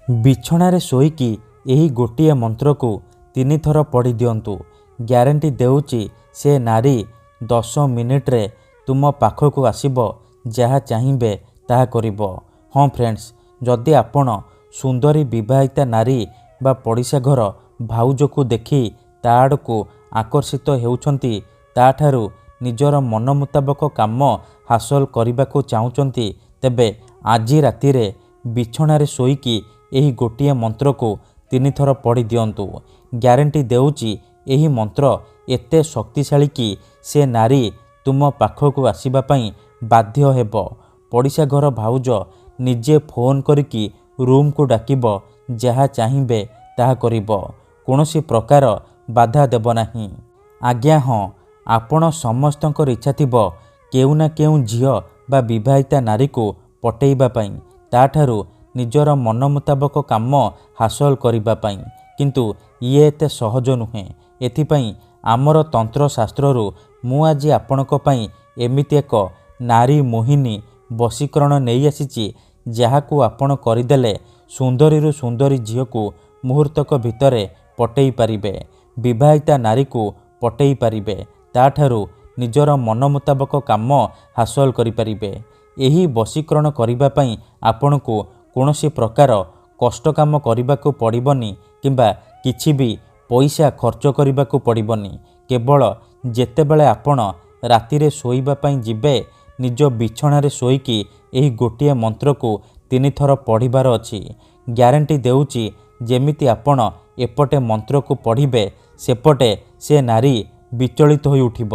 ବିଛଣାରେ ଶୋଇକି ଏହି ଗୋଟିଏ ମନ୍ତ୍ରକୁ 3 ଥର ପଢ଼ି ଦିଅନ୍ତୁ। ଗ୍ୟାରେଣ୍ଟି ଦେଉଛି ସେ ନାରୀ 10 ମିନିଟ୍ରେ ତୁମ ପାଖକୁ ଆସିବ, ଯାହା ଚାହିଁବେ ତାହା କରିବ। ହଁ ଫ୍ରେଣ୍ଡସ୍, ଯଦି ଆପଣ ସୁନ୍ଦରୀ ବିବାହିତା ନାରୀ ବା ପଡ଼ିଶା ଘର ଭାଉଜକୁ ଦେଖି ତା ଆଡ଼କୁ ଆକର୍ଷିତ ହେଉଛନ୍ତି, ତାଠାରୁ ନିଜର ମନ ମୁତାବକ କାମ ହାସଲ କରିବାକୁ ଚାହୁଁଛନ୍ତି, ତେବେ ଆଜି ରାତିରେ ବିଛଣାରେ ଶୋଇକି ଏହି ଗୋଟିଏ ମନ୍ତ୍ରକୁ 3 ଥର ପଢ଼ି ଦିଅନ୍ତୁ। ଗ୍ୟାରେଣ୍ଟି ଦେଉଛି ଏହି ମନ୍ତ୍ର ଏତେ ଶକ୍ତିଶାଳୀ କି ସେ ନାରୀ ତୁମ ପାଖକୁ ଆସିବା ପାଇଁ ବାଧ୍ୟ ହେବ। ପଡ଼ିଶା ଘର ଭାଉଜ ନିଜେ ଫୋନ୍ କରିକି ରୁମ୍କୁ ଡାକିବ, ଯାହା ଚାହିଁବେ ତାହା କରିବ, କୌଣସି ପ୍ରକାର ବାଧା ଦେବ ନାହିଁ। ଆଜ୍ଞା ହଁ, ଆପଣ ସମସ୍ତଙ୍କର ଇଚ୍ଛା ଥିବ କେଉଁ ନା କେଉଁ ଝିଅ ବା ବିବାହିତା ନାରୀକୁ ପଟେଇବା ପାଇଁ, ତାଠାରୁ ନିଜର ମନ ମୁତାବକ କାମ ହାସଲ କରିବା ପାଇଁ, କିନ୍ତୁ ଇଏ ଏତେ ସହଜ ନୁହେଁ। ଏଥିପାଇଁ ଆମର ତନ୍ତ୍ରଶାସ୍ତ୍ରରୁ ମୁଁ ଆଜି ଆପଣଙ୍କ ପାଇଁ ଏମିତି ଏକ ନାରୀ ମୋହିନୀ ବଶୀକରଣ ନେଇ ଆସିଛି, ଯାହାକୁ ଆପଣ କରିଦେଲେ ସୁନ୍ଦରୀରୁ ସୁନ୍ଦରୀ ଝିଅକୁ ମୁହୂର୍ତ୍ତକ ଭିତରେ ପଟେଇ ପାରିବେ, ବିବାହିତା ନାରୀକୁ ପଟେଇ ପାରିବେ, ତାଠାରୁ ନିଜର ମନ ମୁତାବକ କାମ ହାସଲ କରିପାରିବେ। ଏହି ବଶୀକରଣ କରିବା ପାଇଁ ଆପଣଙ୍କୁ କୌଣସି ପ୍ରକାର କଷ୍ଟ କାମ କରିବାକୁ ପଡ଼ିବନି କିମ୍ବା କିଛି ବି ପଇସା ଖର୍ଚ୍ଚ କରିବାକୁ ପଡ଼ିବନି। କେବଳ ଯେତେବେଳେ ଆପଣ ରାତିରେ ଶୋଇବା ପାଇଁ ଯିବେ, ନିଜ ବିଛଣାରେ ଶୋଇକି ଏହି ଗୋଟିଏ ମନ୍ତ୍ରକୁ 3 ଥର ପଢ଼ିବାର ଅଛି। ଗ୍ୟାରେଣ୍ଟି ଦେଉଛି ଯେମିତି ଆପଣ ଏପଟେ ମନ୍ତ୍ରକୁ ପଢ଼ିବେ, ସେପଟେ ସେ ନାରୀ ବିଚଳିତ ହୋଇ ଉଠିବ।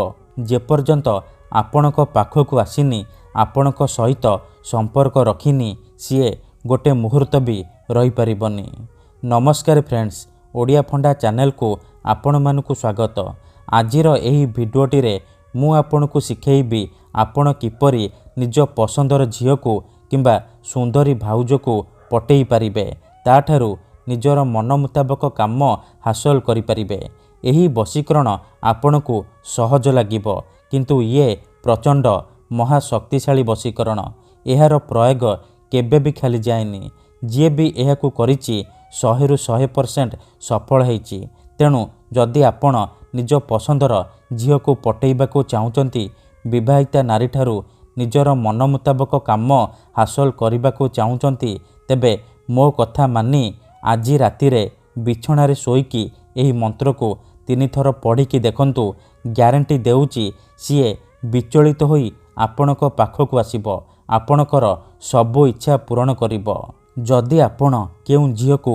ଯେପର୍ଯ୍ୟନ୍ତ ଆପଣଙ୍କ ପାଖକୁ ଆସିନି, ଆପଣଙ୍କ ସହିତ ସମ୍ପର୍କ ରଖିନି, ସିଏ ଗୋଟେ ମୁହୂର୍ତ୍ତ ବି ରହିପାରିବନି। ନମସ୍କାର ଫ୍ରେଣ୍ଡସ୍, ଓଡ଼ିଆ ଫଣ୍ଡା ଚ୍ୟାନେଲକୁ ଆପଣମାନଙ୍କୁ ସ୍ୱାଗତ। ଆଜିର ଏହି ଭିଡ଼ିଓଟିରେ ମୁଁ ଆପଣଙ୍କୁ ଶିଖେଇବି ଆପଣ କିପରି ନିଜ ପସନ୍ଦର ଝିଅକୁ କିମ୍ବା ସୁନ୍ଦରୀ ଭାଉଜକୁ ପଟେଇ ପାରିବେ, ତାଠାରୁ ନିଜର ମନ ମୁତାବକ କାମ ହାସଲ କରିପାରିବେ। ଏହି ବଶୀକରଣ ଆପଣଙ୍କୁ ସହଜ ଲାଗିବ, କିନ୍ତୁ ଇଏ ପ୍ରଚଣ୍ଡ ମହାଶକ୍ତିଶାଳୀ ବଶୀକରଣ। ଏହାର ପ୍ରୟୋଗ କେବେ ବି ଖାଲି ଯାଏନି। ଯିଏ ବି ଏହାକୁ କରିଛି 100ରୁ 100% ସଫଳ ହେଇଛି। ତେଣୁ ଯଦି ଆପଣ ନିଜ ପସନ୍ଦର ଝିଅକୁ ପଟେଇବାକୁ ଚାହୁଁଛନ୍ତି, ବିବାହିତା ନାରୀଠାରୁ ନିଜର ମନ ମୁତାବକ କାମ ହାସଲ କରିବାକୁ ଚାହୁଁଛନ୍ତି, ତେବେ ମୋ କଥା ମାନି ଆଜି ରାତିରେ ବିଛଣାରେ ଶୋଇକି ଏହି ମନ୍ତ୍ରକୁ 3 ଥର ପଢ଼ିକି ଦେଖନ୍ତୁ। ଗ୍ୟାରେଣ୍ଟି ଦେଉଛି ସିଏ ବିଚଳିତ ହୋଇ ଆପଣଙ୍କ ପାଖକୁ ଆସିବ, ଆପଣଙ୍କର ସବୁ ଇଚ୍ଛା ପୂରଣ କରିବ। ଯଦି ଆପଣ କେଉଁ ଝିଅକୁ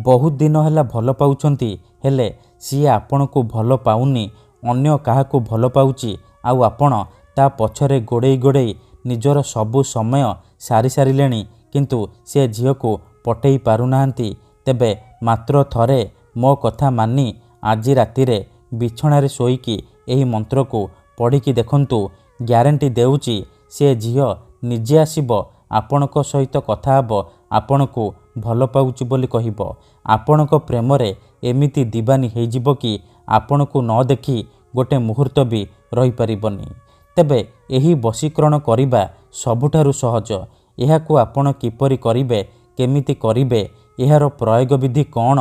ବହୁତ ଦିନ ହେଲା ଭଲ ପାଉଛନ୍ତି, ହେଲେ ସିଏ ଆପଣଙ୍କୁ ଭଲ ପାଉନି, ଅନ୍ୟ କାହାକୁ ଭଲ ପାଉଛି, ଆଉ ଆପଣ ତା ପଛରେ ଗୋଡ଼େଇ ଗୋଡ଼େଇ ନିଜର ସବୁ ସମୟ ସାରି ସାରିଲେଣି, କିନ୍ତୁ ସେ ଝିଅକୁ ପଟେଇ ପାରୁନାହାନ୍ତି, ତେବେ ମାତ୍ର ଥରେ ମୋ କଥା ମାନି ଆଜି ରାତିରେ ବିଛଣାରେ ଶୋଇକି ଏହି ମନ୍ତ୍ରକୁ ପଢ଼ିକି ଦେଖନ୍ତୁ। ଗ୍ୟାରେଣ୍ଟି ଦେଉଛି ସେ ଝିଅ ନିଜେ ଆସିବ, ଆପଣଙ୍କ ସହିତ କଥା ହେବ, ଆପଣଙ୍କୁ ଭଲ ପାଉଛି ବୋଲି କହିବ। ଆପଣଙ୍କ ପ୍ରେମରେ ଏମିତି ଦିବାନୀ ହେଇଯିବ କି ଆପଣଙ୍କୁ ନ ଦେଖି ଗୋଟେ ମୁହୂର୍ତ୍ତ ବି ରହିପାରିବନି। ତେବେ ଏହି ବଶୀକରଣ କରିବା ସବୁଠାରୁ ସହଜ। ଏହାକୁ ଆପଣ କିପରି କରିବେ, କେମିତି କରିବେ, ଏହାର ପ୍ରୟୋଗ ବିଧି କ'ଣ,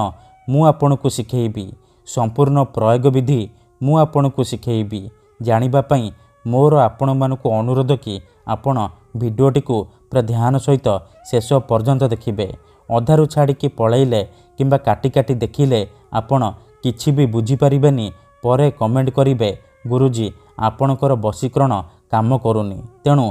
ମୁଁ ଆପଣଙ୍କୁ ଶିଖେଇବି। ସମ୍ପୂର୍ଣ୍ଣ ପ୍ରୟୋଗ ବିଧି ମୁଁ ଆପଣଙ୍କୁ ଶିଖେଇବି। ଜାଣିବା ପାଇଁ ମୋର ଆପଣମାନଙ୍କୁ ଅନୁରୋଧ କି ଆପଣ ଭିଡ଼ିଓଟିକୁ ପୁରା ଧ୍ୟାନ ସହିତ ଶେଷ ପର୍ଯ୍ୟନ୍ତ ଦେଖିବେ। ଅଧାରୁ ଛାଡ଼ିକି ପଳେଇଲେ କିମ୍ବା କାଟି କାଟି ଦେଖିଲେ ଆପଣ କିଛି ବି ବୁଝିପାରିବେନି। ପରେ କମେଣ୍ଟ କରିବେ, ଗୁରୁଜୀ ଆପଣଙ୍କର ବଶୀକରଣ କାମ କରୁନି। ତେଣୁ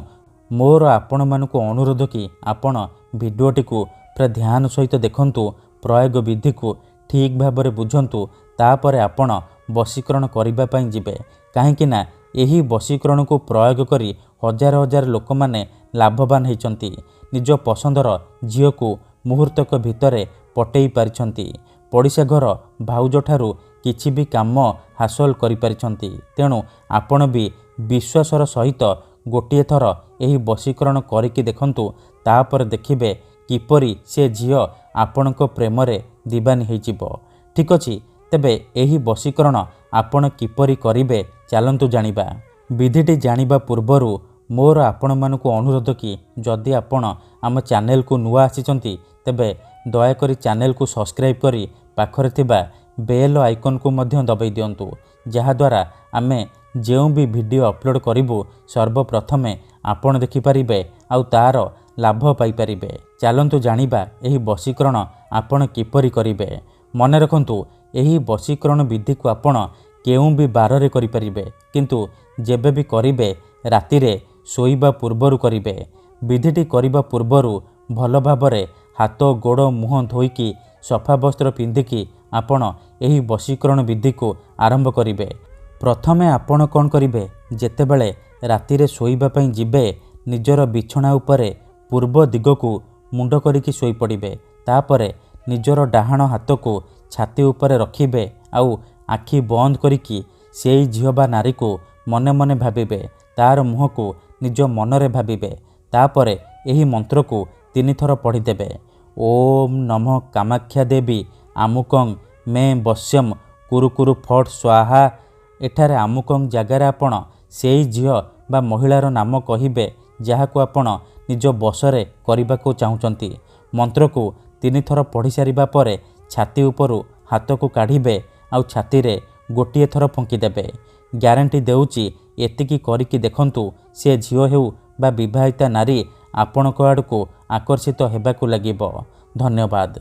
ମୋର ଆପଣମାନଙ୍କୁ ଅନୁରୋଧ କି ଆପଣ ଭିଡ଼ିଓଟିକୁ ପୁରା ଧ୍ୟାନ ସହିତ ଦେଖନ୍ତୁ, ପ୍ରୟୋଗ ବିଧିକୁ ଠିକ୍ ଭାବରେ ବୁଝନ୍ତୁ, ତାପରେ ଆପଣ ବଶୀକରଣ କରିବା ପାଇଁ ଯିବେ। କାହିଁକି ନା ଏହି ବଶୀକରଣକୁ ପ୍ରୟୋଗ କରି ହଜାର ହଜାର ଲୋକମାନେ ଲାଭବାନ ହେଇଛନ୍ତି, ନିଜ ପସନ୍ଦର ଝିଅକୁ ମୁହୂର୍ତ୍ତକ ଭିତରେ ପଟେଇ ପାରିଛନ୍ତି, ପଡ଼ିଶା ଘର ଭାଉଜଠାରୁ କିଛି ବି କାମ ହାସଲ କରିପାରିଛନ୍ତି। ତେଣୁ ଆପଣ ବି ବିଶ୍ୱାସର ସହିତ ଗୋଟିଏ ଥର ଏହି ବଶୀକରଣ କରିକି ଦେଖନ୍ତୁ, ତାପରେ ଦେଖିବେ କିପରି ସେ ଝିଅ ଆପଣଙ୍କ ପ୍ରେମରେ ଦିବାନୀ ହେଇଯିବ। ଠିକ୍ ଅଛି, ତେବେ ଏହି ବଶୀକରଣ ଆପଣ କିପରି କରିବେ ଚାଲନ୍ତୁ ଜାଣିବା। ବିଧିଟି ଜାଣିବା ପୂର୍ବରୁ ମୋର ଆପଣମାନଙ୍କୁ ଅନୁରୋଧ କି ଯଦି ଆପଣ ଆମ ଚ୍ୟାନେଲକୁ ନୂଆ ଆସିଛନ୍ତି, ତେବେ ଦୟାକରି ଚ୍ୟାନେଲକୁ ସବସ୍କ୍ରାଇବ୍ କରି ପାଖରେ ଥିବା ବେଲ୍ ଆଇକନ୍କୁ ମଧ୍ୟ ଦବାଇ ଦିଅନ୍ତୁ, ଯାହାଦ୍ୱାରା ଆମେ ଯେଉଁ ବି ଭିଡ଼ିଓ ଅପଲୋଡ଼ କରିବୁ ସର୍ବପ୍ରଥମେ ଆପଣ ଦେଖିପାରିବେ ଆଉ ତା'ର ଲାଭ ପାଇପାରିବେ। ଚାଲନ୍ତୁ ଜାଣିବା ଏହି ବଶୀକରଣ ଆପଣ କିପରି କରିବେ। ମନେ ରଖନ୍ତୁ, ଏହି ବଶୀକରଣ ବିଧିକୁ ଆପଣ କେଉଁ ବି ବାରରେ କରିପାରିବେ, କିନ୍ତୁ ଯେବେ ବି କରିବେ ରାତିରେ ଶୋଇବା ପୂର୍ବରୁ କରିବେ। ବିଧିଟି କରିବା ପୂର୍ବରୁ ଭଲ ଭାବରେ ହାତ ଗୋଡ଼ ମୁହଁ ଧୋଇକି ସଫା ବସ୍ତ୍ର ପିନ୍ଧିକି ଆପଣ ଏହି ବଶୀକରଣ ବିଧିକୁ ଆରମ୍ଭ କରିବେ। ପ୍ରଥମେ ଆପଣ କ'ଣ କରିବେ, ଯେତେବେଳେ ରାତିରେ ଶୋଇବା ପାଇଁ ଯିବେ ନିଜର ବିଛଣା ଉପରେ ପୂର୍ବ ଦିଗକୁ ମୁଣ୍ଡ କରିକି ଶୋଇପଡ଼ିବେ। ତାପରେ ନିଜର ଡାହାଣ ହାତକୁ ଛାତି ଉପରେ ରଖିବେ ଆଉ ଆଖି ବନ୍ଦ କରିକି ସେଇ ଝିଅ ବା ନାରୀକୁ ମନେ ମନେ ଭାବିବେ। ତାର ମୁହଁକୁ ନିଜ ମନରେ ଭାବିବେ। ତାପରେ ଏହି ମନ୍ତ୍ରକୁ 3 ଥର ପଢ଼ିଦେବେ। ଓମ୍ ନମଃ କାମାକ୍ଷା ଦେବୀ ଆମୁକଂ ମେ ବଶ୍ୟମ୍ କୁରୁ କୁରୁ ଫଟ୍ ସ୍ୱାହା। ଏଠାରେ ଆମୁକଂ ଜାଗାରେ ଆପଣ ସେଇ ଝିଅ ବା ମହିଳାର ନାମ କହିବେ ଯାହାକୁ ଆପଣ ନିଜ ବଶରେ କରିବାକୁ ଚାହୁଁଛନ୍ତି। ମନ୍ତ୍ରକୁ 3 ଥର ପଢ଼ି ସାରିବା ପରେ ଛାତି ଉପରୁ ହାତକୁ କାଢ଼ିବେ ଆଉ ଛାତିରେ ଗୋଟିଏ ଥର ଫୁଙ୍କିଦେବେ। ଗ୍ୟାରେଣ୍ଟି ଦେଉଛି, ଏତିକି କରିକି ଦେଖନ୍ତୁ, ସେ ଝିଅ ହେଉ ବା ବିବାହିତା ନାରୀ ଆପଣଙ୍କ ଆଡ଼କୁ ଆକର୍ଷିତ ହେବାକୁ ଲାଗିବ। ଧନ୍ୟବାଦ।